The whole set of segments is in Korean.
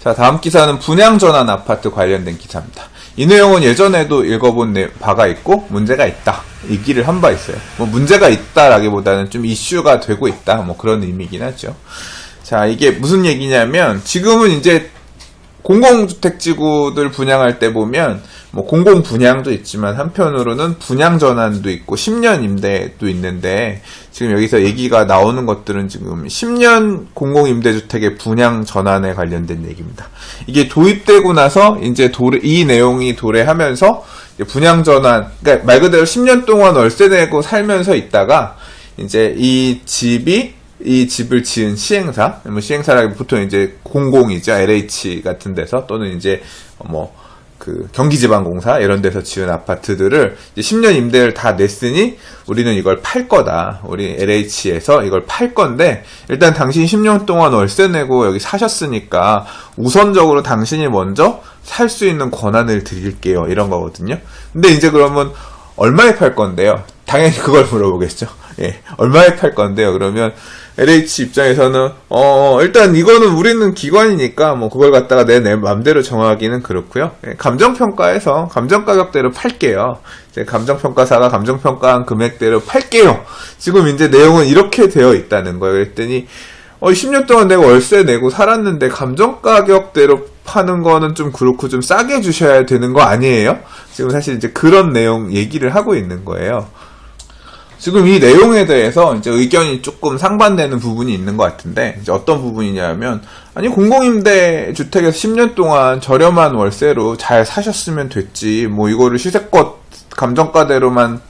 자, 다음 기사는 분양전환 아파트 관련된 기사입니다. 이 내용은 예전에도 읽어본 바가 있고 문제가 있다 얘기를 한 바 있어요. 뭐 문제가 있다라기보다는 좀 이슈가 되고 있다 뭐 그런 의미긴 하죠. 자, 이게 무슨 얘기냐면 지금은 이제 공공주택지구들 분양할 때 보면 뭐 공공 분양도 있지만 한편으로는 분양 전환도 있고 10년 임대도 있는데 지금 여기서 얘기가 나오는 것들은 지금 10년 공공임대주택의 분양 전환에 관련된 얘기입니다. 이게 도입되고 나서 이제 이 내용이 도래하면서 분양 전환, 그러니까 말 그대로 10년 동안 월세 내고 살면서 있다가 이제 이 집을 지은 시행사, 뭐 시행사라기 보통 이제 공공이죠. LH 같은 데서 또는 이제 경기지방공사 이런 데서 지은 아파트들을 이제 10년 임대를 다 냈으니 우리는 이걸 팔 거다. 우리 LH에서 이걸 팔 건데 일단 당신 10년 동안 월세 내고 여기 사셨으니까 우선적으로 당신이 먼저 살 수 있는 권한을 드릴게요. 이런 거거든요. 근데 이제 그러면 얼마에 팔 건데요? 당연히 그걸 물어보겠죠. 예, 얼마에 팔 건데요? 그러면 LH 입장에서는 일단 이거는 우리는 기관이니까 뭐 그걸 갖다가 내 맘대로 정하기는 그렇고요. 예, 감정평가해서 감정가격대로 팔게요. 이제 감정평가사가 감정평가한 금액대로 팔게요. 지금 이제 내용은 이렇게 되어 있다는 거예요. 그랬더니 10년 동안 내가 월세 내고 살았는데 감정가격대로 파는 거는 좀 그렇고 좀 싸게 주셔야 되는 거 아니에요? 지금 사실 이제 그런 내용 얘기를 하고 있는 거예요. 지금 이 내용에 대해서 이제 의견이 조금 상반되는 부분이 있는 것 같은데, 이제 어떤 부분이냐면, 아니, 공공임대 주택에서 10년 동안 저렴한 월세로 잘 사셨으면 됐지, 뭐 이거를 시세껏 감정가대로만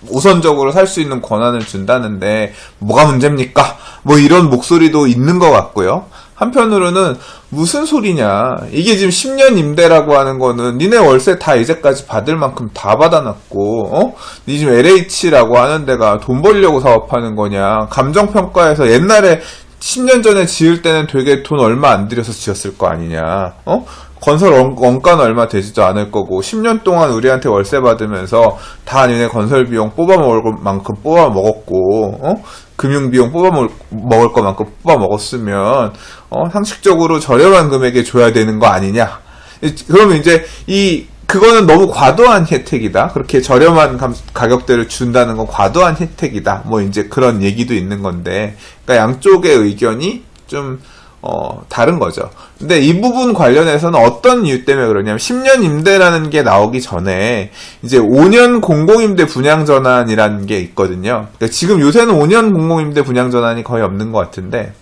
우선적으로 살 수 있는 권한을 준다는데, 뭐가 문제입니까? 뭐 이런 목소리도 있는 것 같고요. 한편으로는 무슨 소리냐, 이게 지금 10년 임대라고 하는 거는 니네 월세 다 이제까지 받을 만큼 다 받아놨고 니 지금 LH라고 하는 데가 돈 벌려고 사업하는 거냐, 감정평가에서 옛날에 10년 전에 지을 때는 되게 돈 얼마 안 들여서 지었을 거 아니냐, 건설 원가는 얼마 되지도 않을 거고 10년 동안 우리한테 월세 받으면서 다 니네 건설 비용 뽑아 먹을 만큼 뽑아 먹었고 금융 비용 뽑아 먹을 것만큼 뽑아 먹었으면 상식적으로 저렴한 금액에 줘야 되는 거 아니냐. 그러면 이제 그거는 너무 과도한 혜택이다. 그렇게 저렴한 가격대를 준다는 건 과도한 혜택이다. 뭐 이제 그런 얘기도 있는 건데, 그러니까 양쪽의 의견이 좀 다른 거죠. 근데 이 부분 관련해서는 어떤 이유 때문에 그러냐면 10년 임대라는 게 나오기 전에 이제 5년 공공임대 분양전환이라는 게 있거든요. 그러니까 지금 요새는 5년 공공임대 분양전환이 거의 없는 것 같은데,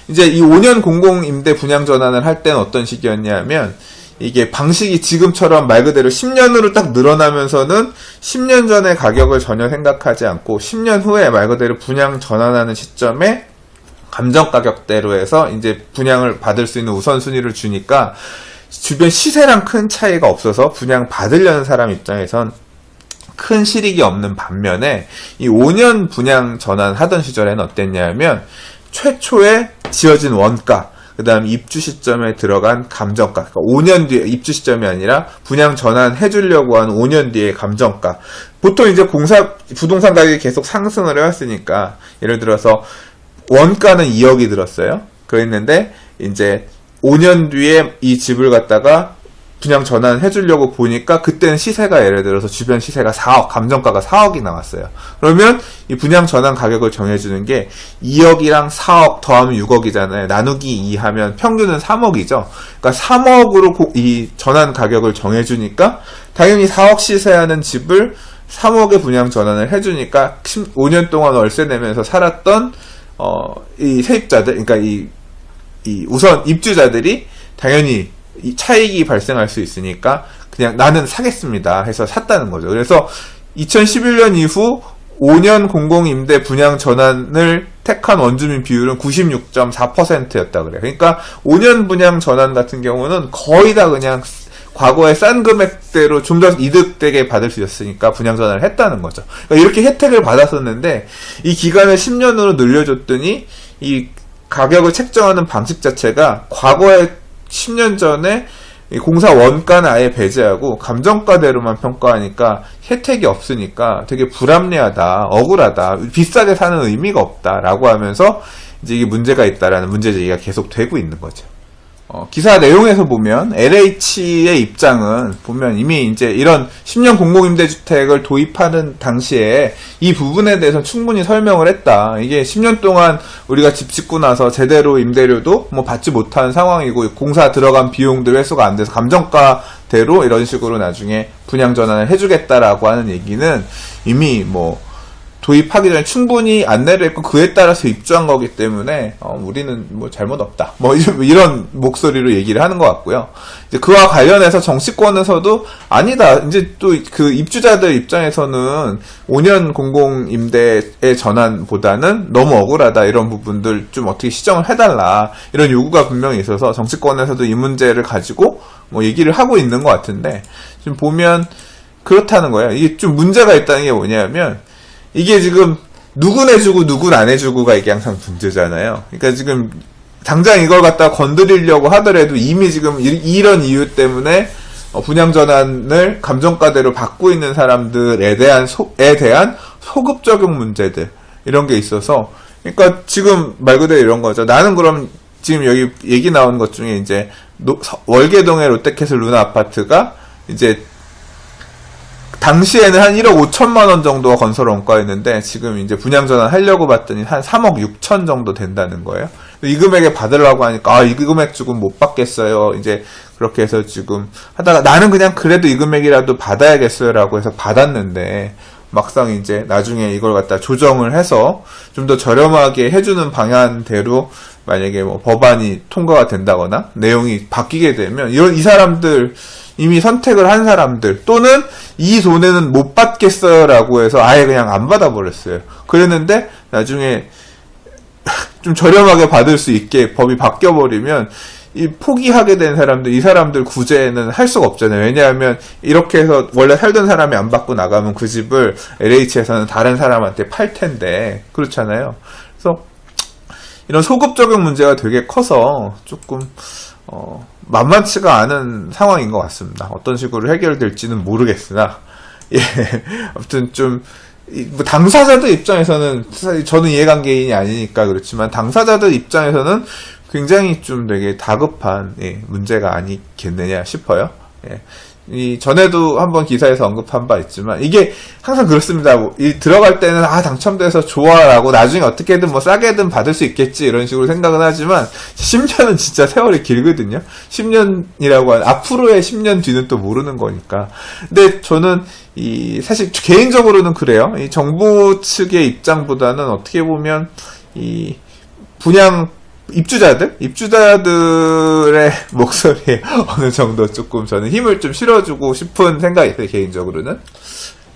이제 이 5년 공공임대 분양전환을 할 때는 어떤 식이었냐면, 이게 방식이 지금처럼 말 그대로 10년으로 딱 늘어나면서는 10년 전의 가격을 전혀 생각하지 않고 10년 후에 말 그대로 분양 전환하는 시점에 감정가격대로 해서 이제 분양을 받을 수 있는 우선순위를 주니까 주변 시세랑 큰 차이가 없어서 분양 받으려는 사람 입장에선 큰 실익이 없는 반면에 이 5년 분양 전환하던 시절에는 어땠냐면 최초에 지어진 원가, 그 다음 입주 시점에 들어간 감정가, 그러니까 5년 뒤에 입주 시점이 아니라 분양 전환 해주려고 한 5년 뒤에 감정가. 보통 이제 부동산 가격이 계속 상승을 해왔으니까 예를 들어서 원가는 2억이 들었어요. 그랬는데 이제 5년 뒤에 이 집을 갖다가 분양 전환해 주려고 보니까 그때는 시세가 예를 들어서 주변 시세가 4억, 감정가가 4억이 나왔어요. 그러면 이 분양 전환 가격을 정해주는 게 2억이랑 4억 더하면 6억이잖아요. 나누기 2 하면 평균은 3억이죠. 그러니까 3억으로 이 전환 가격을 정해주니까 당연히 4억 시세하는 집을 3억에 분양 전환을 해주니까 5년 동안 월세 내면서 살았던 이 세입자들, 그러니까 이 우선 입주자들이 당연히 이 차익이 발생할 수 있으니까 그냥 나는 사겠습니다 해서 샀다는 거죠. 그래서 2011년 이후 5년 공공임대 분양 전환을 택한 원주민 비율은 96.4%였다 그래요. 그러니까 5년 분양 전환 같은 경우는 거의 다 그냥 과거에 싼 금액대로 좀 더 이득되게 받을 수 있었으니까 분양 전환을 했다는 거죠. 그러니까 이렇게 혜택을 받았었는데 이 기간을 10년으로 늘려줬더니 이 가격을 책정하는 방식 자체가 과거에 10년 전에 공사 원가는 아예 배제하고 감정가대로만 평가하니까 혜택이 없으니까 되게 불합리하다, 억울하다, 비싸게 사는 의미가 없다라고 하면서 이제 이게 문제가 있다라는 문제 제기가 계속 되고 있는 거죠. 기사 내용에서 보면 LH의 입장은 보면 이미 이제 이런 10년 공공임대주택을 도입하는 당시에 이 부분에 대해서 충분히 설명을 했다. 이게 10년 동안 우리가 집 짓고 나서 제대로 임대료도 뭐 받지 못한 상황이고 공사 들어간 비용들 회수가 안 돼서 감정가대로 이런 식으로 나중에 분양 전환을 해주겠다라고 하는 얘기는 이미 뭐 도입하기 전에 충분히 안내를 했고 그에 따라서 입주한 거기 때문에 우리는 뭐 잘못 없다 뭐 이런 목소리로 얘기를 하는 것 같고요. 이제 그와 관련해서 정치권에서도 아니다. 이제 또 그 입주자들 입장에서는 5년 공공임대의 전환보다는 너무 억울하다 이런 부분들 좀 어떻게 시정을 해달라 이런 요구가 분명히 있어서 정치권에서도 이 문제를 가지고 뭐 얘기를 하고 있는 것 같은데 지금 보면 그렇다는 거예요. 이게 좀 문제가 있다는 게 뭐냐면 이게 지금 누군 해주고 누군 안 해주고가 이게 항상 문제잖아요. 그러니까 지금 당장 이걸 갖다 건드리려고 하더라도 이미 지금 이런 이유 때문에 분양 전환을 감정가대로 받고 있는 사람들에 대한 소급 적용 문제들 이런 게 있어서 그러니까 지금 말 그대로 이런 거죠. 나는 그럼 지금 여기 얘기 나온 것 중에 이제 월계동의 롯데캐슬 루나 아파트가 이제 당시에는 한 1억 5천만 원 정도가 건설 원가였는데 지금 이제 분양 전환 하려고 봤더니 한 3억 6천 정도 된다는 거예요. 이 금액에 받으려고 하니까 이 금액 주고 못 받겠어요. 이제 그렇게 해서 지금 하다가 나는 그냥 그래도 이 금액이라도 받아야겠어요라고 해서 받았는데 막상 이제 나중에 이걸 갖다 조정을 해서 좀 더 저렴하게 해주는 방안대로 만약에 뭐 법안이 통과가 된다거나 내용이 바뀌게 되면 이 사람들 이미 선택을 한 사람들 또는 이 돈에는 못 받겠어요라고 해서 아예 그냥 안 받아버렸어요. 그랬는데 나중에 좀 저렴하게 받을 수 있게 법이 바뀌어버리면 이 포기하게 된 사람들, 이 사람들 구제는 할 수가 없잖아요. 왜냐하면 이렇게 해서 원래 살던 사람이 안 받고 나가면 그 집을 LH에서는 다른 사람한테 팔 텐데 그렇잖아요. 그래서 이런 소급 적용 문제가 되게 커서 조금 만만치가 않은 상황인 것 같습니다. 어떤 식으로 해결될지는 모르겠으나 예, 아무튼 좀 뭐 당사자들 입장에서는 사실 저는 이해관계인이 아니니까 그렇지만 당사자들 입장에서는 굉장히 좀 되게 다급한 문제가 아니겠느냐 싶어요. 예. 이 전에도 한번 기사에서 언급한 바 있지만 이게 항상 그렇습니다. 이 들어갈 때는 당첨돼서 좋아라고 나중에 어떻게든 뭐 싸게든 받을 수 있겠지 이런 식으로 생각은 하지만 10년은 진짜 세월이 길거든요. 10년이라고 하는 앞으로의 10년 뒤는 또 모르는 거니까. 근데 저는 사실 개인적으로는 그래요. 이 정부 측의 입장보다는 어떻게 보면 이 분양 입주자들의 목소리에 어느 정도 조금 저는 힘을 좀 실어주고 싶은 생각이 있어요, 개인적으로는.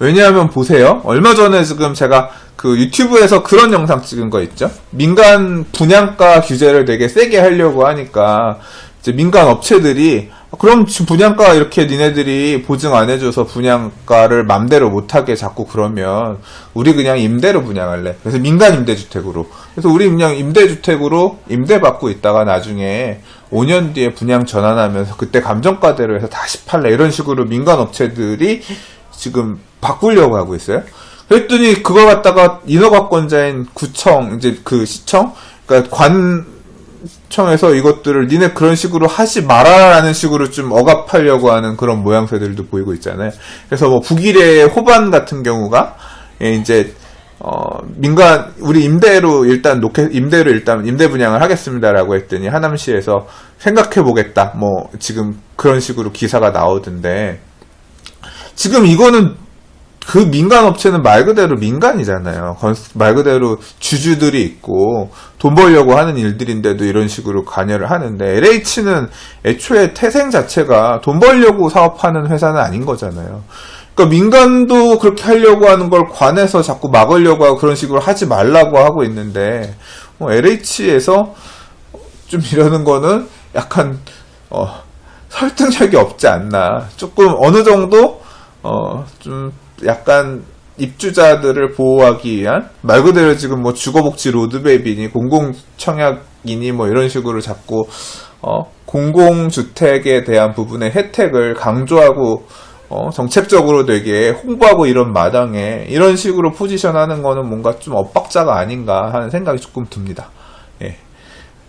왜냐하면 보세요. 얼마 전에 지금 제가 그 유튜브에서 그런 영상 찍은 거 있죠? 민간 분양가 규제를 되게 세게 하려고 하니까 이제 민간 업체들이 그럼 지금 분양가 이렇게 니네들이 보증 안 해줘서 분양가를 맘대로 못하게 자꾸 그러면 우리 그냥 임대로 분양할래. 그래서 민간 임대주택으로. 그래서 우리 그냥 임대주택으로 임대받고 있다가 나중에 5년 뒤에 분양 전환하면서 그때 감정가대로 해서 다시 팔래. 이런 식으로 민간 업체들이 지금 바꾸려고 하고 있어요. 그랬더니 그걸 갖다가 인허가권자인 구청, 이제 그 시청, 그러니까 관청에서 이것들을 니네 그런 식으로 하지 마라라는 식으로 좀 억압하려고 하는 그런 모양새들도 보이고 있잖아요. 그래서 뭐 북일의 호반 같은 경우가 이제 민간 우리 임대로 일단 임대 분양을 하겠습니다라고 했더니 하남시에서 생각해 보겠다. 뭐 지금 그런 식으로 기사가 나오던데 지금 이거는 그 민간 업체는 말 그대로 민간이잖아요. 말 그대로 주주들이 있고 돈 벌려고 하는 일들인데도 이런 식으로 관여를 하는데 LH는 애초에 태생 자체가 돈 벌려고 사업하는 회사는 아닌 거잖아요. 그러니까 민간도 그렇게 하려고 하는 걸 관에서 자꾸 막으려고 하고 그런 식으로 하지 말라고 하고 있는데 LH에서 좀 이러는 거는 약간 설득력이 없지 않나. 조금 어느 정도 좀 약간 입주자들을 보호하기 위한 말 그대로 지금 뭐 주거복지 로드맵이니 공공청약이니 뭐 이런 식으로 자꾸 공공주택에 대한 부분의 혜택을 강조하고 정책적으로 되게 홍보하고 이런 마당에 이런 식으로 포지션하는 거는 뭔가 좀 엇박자가 아닌가 하는 생각이 조금 듭니다. 예.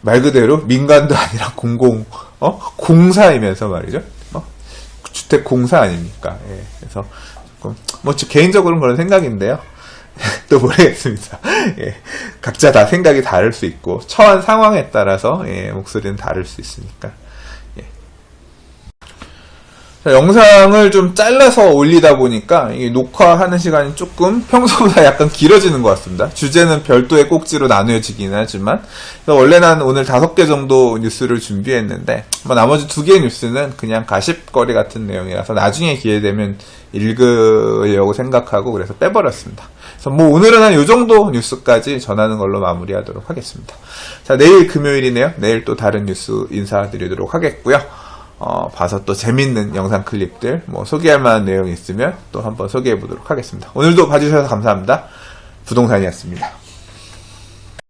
말 그대로 민간도 아니라 공공 공사이면서 말이죠. 주택 공사 아닙니까? 예, 그래서 조금, 개인적으로는 그런 생각인데요. 또 모르겠습니다. 예, 각자 다 생각이 다를 수 있고, 처한 상황에 따라서, 목소리는 다를 수 있으니까. 자, 영상을 좀 잘라서 올리다 보니까 이게 녹화하는 시간이 조금 평소보다 약간 길어지는 것 같습니다. 주제는 별도의 꼭지로 나누어지긴 하지만 원래 난 오늘 5개 정도 뉴스를 준비했는데 나머지 2개의 뉴스는 그냥 가십거리 같은 내용이라서 나중에 기회 되면 읽으려고 생각하고 그래서 빼버렸습니다. 그래서 오늘은 한 요 정도 뉴스까지 전하는 걸로 마무리하도록 하겠습니다. 자, 내일 금요일이네요. 내일 또 다른 뉴스 인사드리도록 하겠고요. 봐서 또 재밌는 영상 클립들, 소개할 만한 내용이 있으면 또 한번 소개해 보도록 하겠습니다. 오늘도 봐주셔서 감사합니다. 부동산이었습니다.